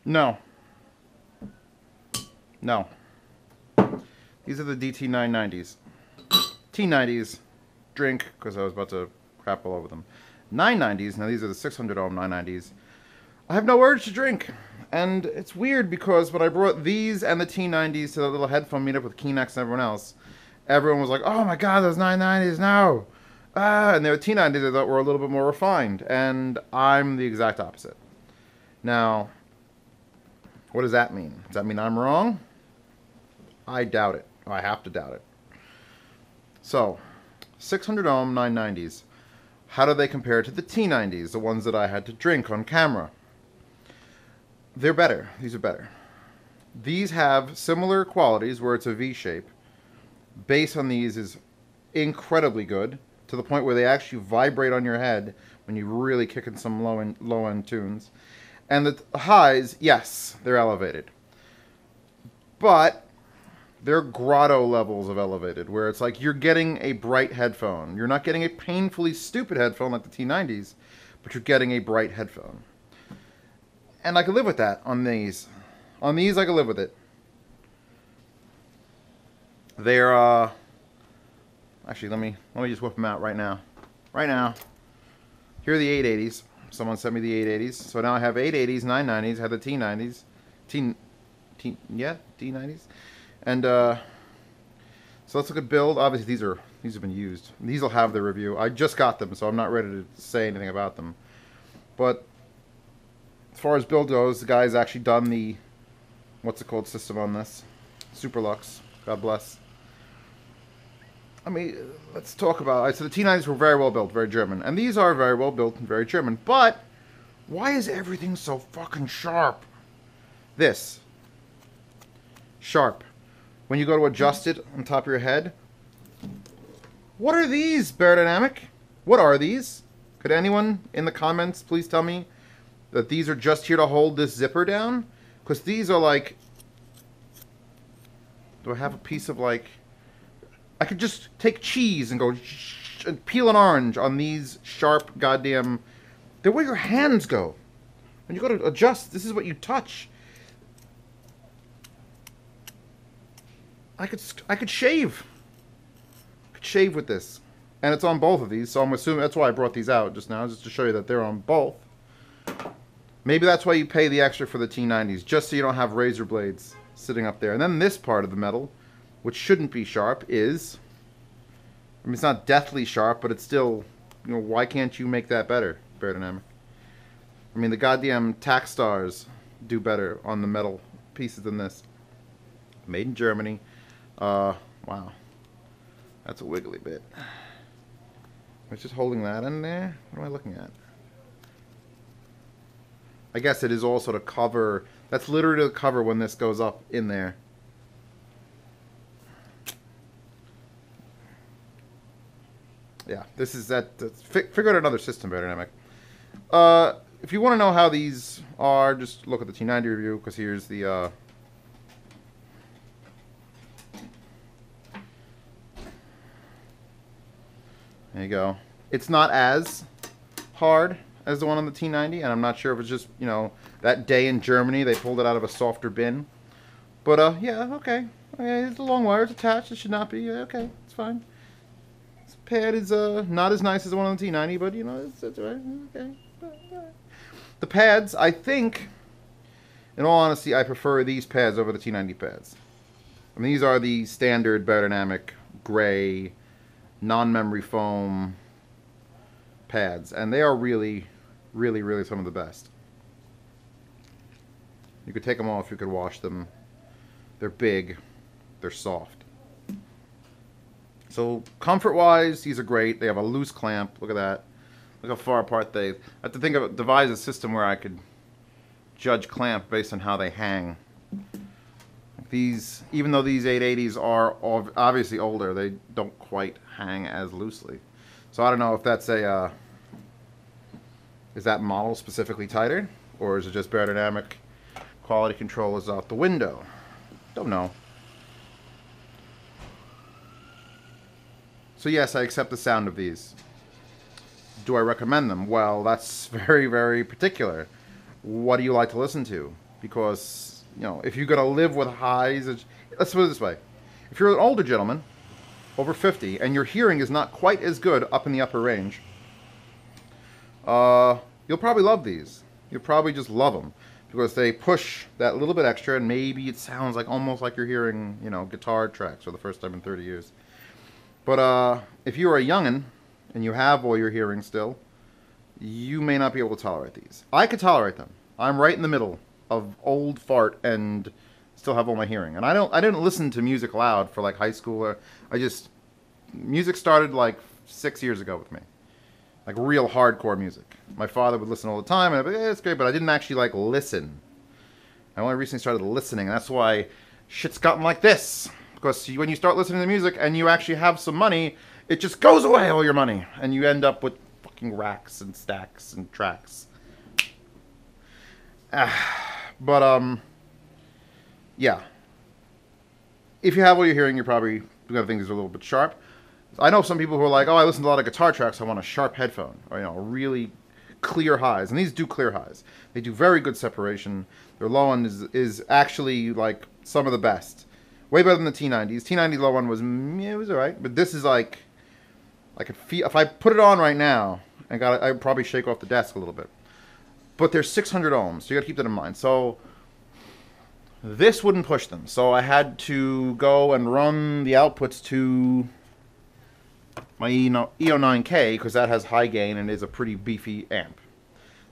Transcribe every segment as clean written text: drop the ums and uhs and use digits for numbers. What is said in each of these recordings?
No. No. These are the DT990s. T90s, drink, because I was about to crap all over them. 990s, now these are the 600 ohm 990s. I have no urge to drink. And it's weird because when I brought these and the T90s to the little headphone meetup with Keenex and everyone else, everyone was like, oh my god, those 990s, no! And they were T90s I thought were a little bit more refined. And I'm the exact opposite. Now, what does that mean? Does that mean I'm wrong? I doubt it. I have to doubt it. So, 600 ohm 990s. How do they compare to the T90s, the ones that I had to drink on camera? They're better. These are better. These have similar qualities where it's a V shape. Bass on these is incredibly good, to the point where they actually vibrate on your head when you really kick in some low-end tunes. And the highs, yes, they're elevated. But they're grotto levels of elevated, where it's like you're getting a bright headphone. You're not getting a painfully stupid headphone like the T90s, but you're getting a bright headphone. And I can live with that on these. On these, I can live with it. They're, actually, let me just whip them out right now. Right now. Here are the 880s. Someone sent me the 880s. So now I have 880s, 990s, I have the T90s. D90s. And, so let's look at build. Obviously, these have been used. These will have the review. I just got them, so I'm not ready to say anything about them. But as far as build goes, the guy's actually done the, what's it called, system on this. Superlux. God bless. I mean, let's talk about, so the T90s were very well built, very German. And these are very well built and very German. But why is everything so fucking sharp? This. Sharp. When you go to adjust it on top of your head. What are these, Beyer? What are these? Could anyone in the comments please tell me that these are just here to hold this zipper down? Because these are like... Do I have a piece of like... I could just take cheese and go and peel an orange on these sharp goddamn... They're where your hands go. When you go to adjust, this is what you touch. I could shave. I could shave with this. And it's on both of these, so I'm assuming that's why I brought these out just now, just to show you that they're on both. Maybe that's why you pay the extra for the T90s, just so you don't have razor blades sitting up there. And then this part of the metal, which shouldn't be sharp, is... I mean, it's not deathly sharp, but it's still... You know, why can't you make that better, Beyer? I mean, the goddamn tack stars do better on the metal pieces than this. Made in Germany. Wow. That's a wiggly bit. I was just holding that in there. What am I looking at? I guess it is also to cover... That's literally to cover when this goes up in there. Yeah, this is that... Figure out another system, Beyer. If you want to know how these are, just look at the T90 review, because here's the... There you go. It's not as hard as the one on the T90, and I'm not sure if it's just, you know, that day in Germany they pulled it out of a softer bin. But, yeah, okay. It's a long wire. It's attached. It should not be. Okay, it's fine. This pad is not as nice as the one on the T90, but, you know, it's all right. Okay. The pads, I think, in all honesty, I prefer these pads over the T90 pads. I mean, these are the standard Beyer gray non-memory foam pads, and they are really, really, really some of the best. You could take them off, you could wash them. They're big, they're soft. So comfort-wise, these are great. They have a loose clamp. Look at that. Look how far apart they... I have to think of devise a system where I could judge clamp based on how they hang. These, even though these 880s are obviously older, they don't quite hang as loosely. So I don't know if that's a, is that model specifically tighter? Or is it just Beyer quality control is out the window? Don't know. So yes, I accept the sound of these. Do I recommend them? Well, that's very, very particular. What do you like to listen to? because, you know, if you're going to live with highs, let's put it this way. If you're an older gentleman, over 50, and your hearing is not quite as good up in the upper range, you'll probably love these. You'll probably just love them because they push that little bit extra, and maybe it sounds like almost like you're hearing, you know, guitar tracks for the first time in 30 years. But if you're a youngin' and you have all your hearing still, you may not be able to tolerate these. I could tolerate them. I'm right in the middle of old fart and still have all my hearing. And I didn't listen to music loud for like high school. Music started like 6 years ago with me. Like real hardcore music. My father would listen all the time, and I'd be like, it's great, but I didn't actually like listen. I only recently started listening, and that's why shit's gotten like this. Because when you start listening to music and you actually have some money, it just goes away, all your money. And you end up with fucking racks and stacks and tracks. Yeah. If you have what you're hearing, you're probably going to think these are a little bit sharp. I know some people who are like, oh, I listen to a lot of guitar tracks, I want a sharp headphone. Or, you know, really clear highs. And these do clear highs. They do very good separation. Their low end is actually, like, some of the best. Way better than the T90s. T90 low end was, it was alright. But this is like if I put it on right now, I'd probably shake off the desk a little bit. But they're 600 ohms, so you got to keep that in mind. So this wouldn't push them. So I had to go and run the outputs to my E09K, because that has high gain and is a pretty beefy amp.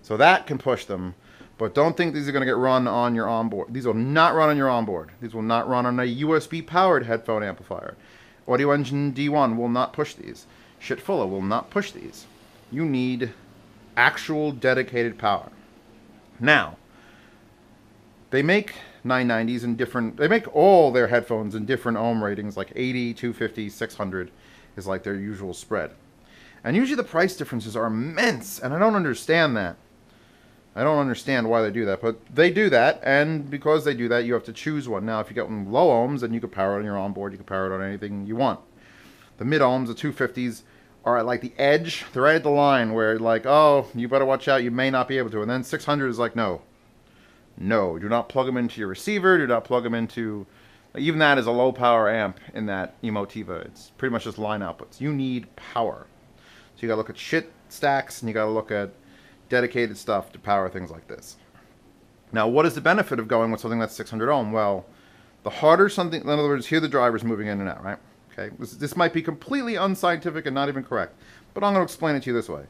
So that can push them. But don't think these are going to get run on your onboard. These will not run on your onboard. These will not run on a USB-powered headphone amplifier. Audio Engine D1 will not push these. Shitfulla will not push these. You need actual dedicated power. Now, they make 990s in different... They make all their headphones in different ohm ratings, like 80, 250, 600 is like their usual spread. And usually the price differences are immense, and I don't understand that. I don't understand why they do that, but they do that, and because they do that, you have to choose one. Now, if you get one low ohms, then you can power it on your onboard, you can power it on anything you want. The mid ohms, the 250s, are at like the edge. They're right at the line where, like, oh, you better watch out, you may not be able to. And then 600 is like, no. No, do not plug them into your receiver, do not plug them into... Even that is a low power amp in that Emotiva. It's pretty much just line outputs. You need power. So you gotta look at shit stacks, and you gotta look at dedicated stuff to power things like this. Now, what is the benefit of going with something that's 600 ohm? Well, the harder something, in other words, here the driver's moving in and out, right? Okay, this might be completely unscientific and not even correct, but I'm going to explain it to you this way.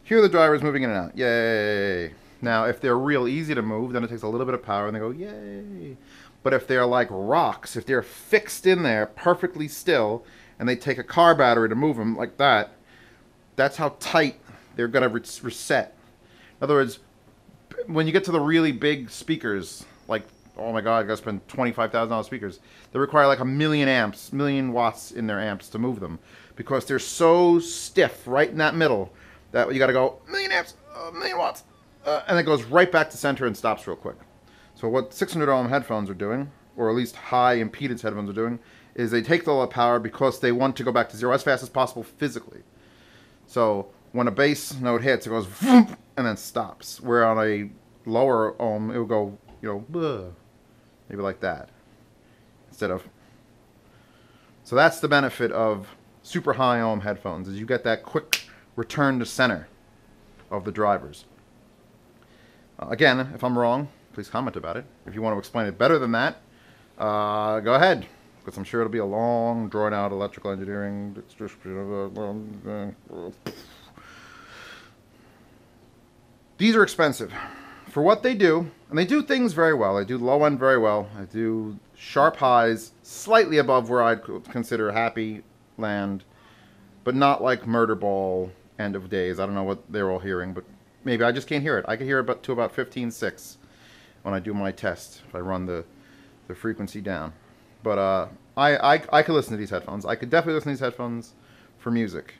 Here the driver's moving in and out, yay! Now, if they're real easy to move, then it takes a little bit of power and they go, yay! But if they're like rocks, if they're fixed in there perfectly still, and they take a car battery to move them like that, that's how tight they're going to reset. In other words, when you get to the really big speakers, like, oh my god, I got to spend $25,000 speakers, they require like 1,000,000 watts in their amps to move them, because they're so stiff right in that middle that you got to go, 1,000,000 amps, 1,000,000 watts, and it goes right back to center and stops real quick. So what 600 ohm headphones are doing, or at least high impedance headphones are doing, is they take all the power because they want to go back to zero as fast as possible physically. So when a bass note hits, it goes vroom, and then stops. Where on a lower ohm, it will go, you know, bleh, maybe like that, instead of. So that's the benefit of super high ohm headphones, is you get that quick return to center of the drivers. Again, if I'm wrong, please comment about it. If you want to explain it better than that, go ahead, because I'm sure it'll be a long, drawn-out electrical engineering. These are expensive for what they do, and they do things very well. They do low end very well. They do sharp highs, slightly above where I'd consider happy land, but not like Murder Ball, End of Days. I don't know what they're all hearing, but maybe I just can't hear it. I can hear it to about 15.6 when I do my test, if I run the frequency down. But I could listen to these headphones. I could definitely listen to these headphones for music.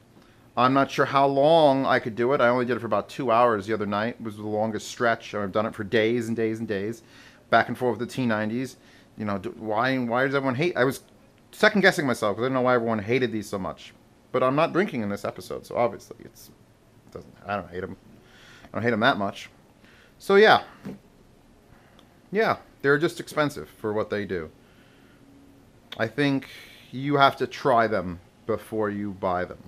I'm not sure how long I could do it. I only did it for about 2 hours the other night. It was the longest stretch. I've done it for days and days and days, back and forth with the T90s. You know, why does everyone hate? I was second guessing myself because I didn't know why everyone hated these so much. But I'm not drinking in this episode, so obviously I don't hate them. I don't hate them that much. So yeah, Yeah, they're just expensive for what they do. I think you have to try them before you buy them.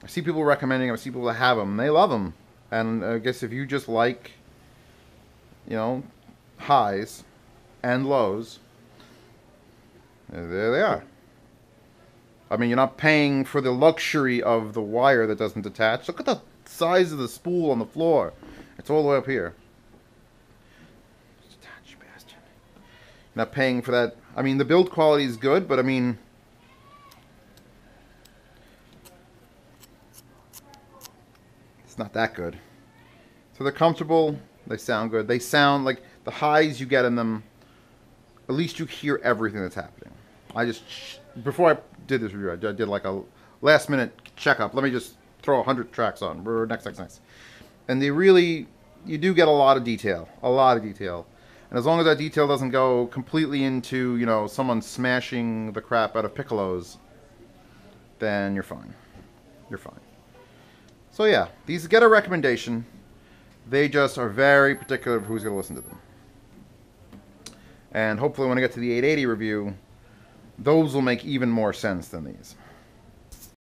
I see people recommending them. I see people that have them. They love them. And I guess if you just like, you know, highs and lows, there they are. I mean, you're not paying for the luxury of the wire that doesn't detach. Look at the size of the spool on the floor. It's all the way up here. Detach, bastard. You're not paying for that. I mean, the build quality is good, but I mean, it's not that good. So they're comfortable. They sound good. They sound like the highs you get in them. At least you hear everything that's happening. Before I did this review, I did like a last minute checkup. Let me just throw 100 tracks on. Next. And you do get a lot of detail. A lot of detail. And as long as that detail doesn't go completely into, you know, someone smashing the crap out of piccolos, then you're fine. You're fine. So yeah, these get a recommendation. They just are very particular of who's going to listen to them. And hopefully when I get to the 880 review, those will make even more sense than these.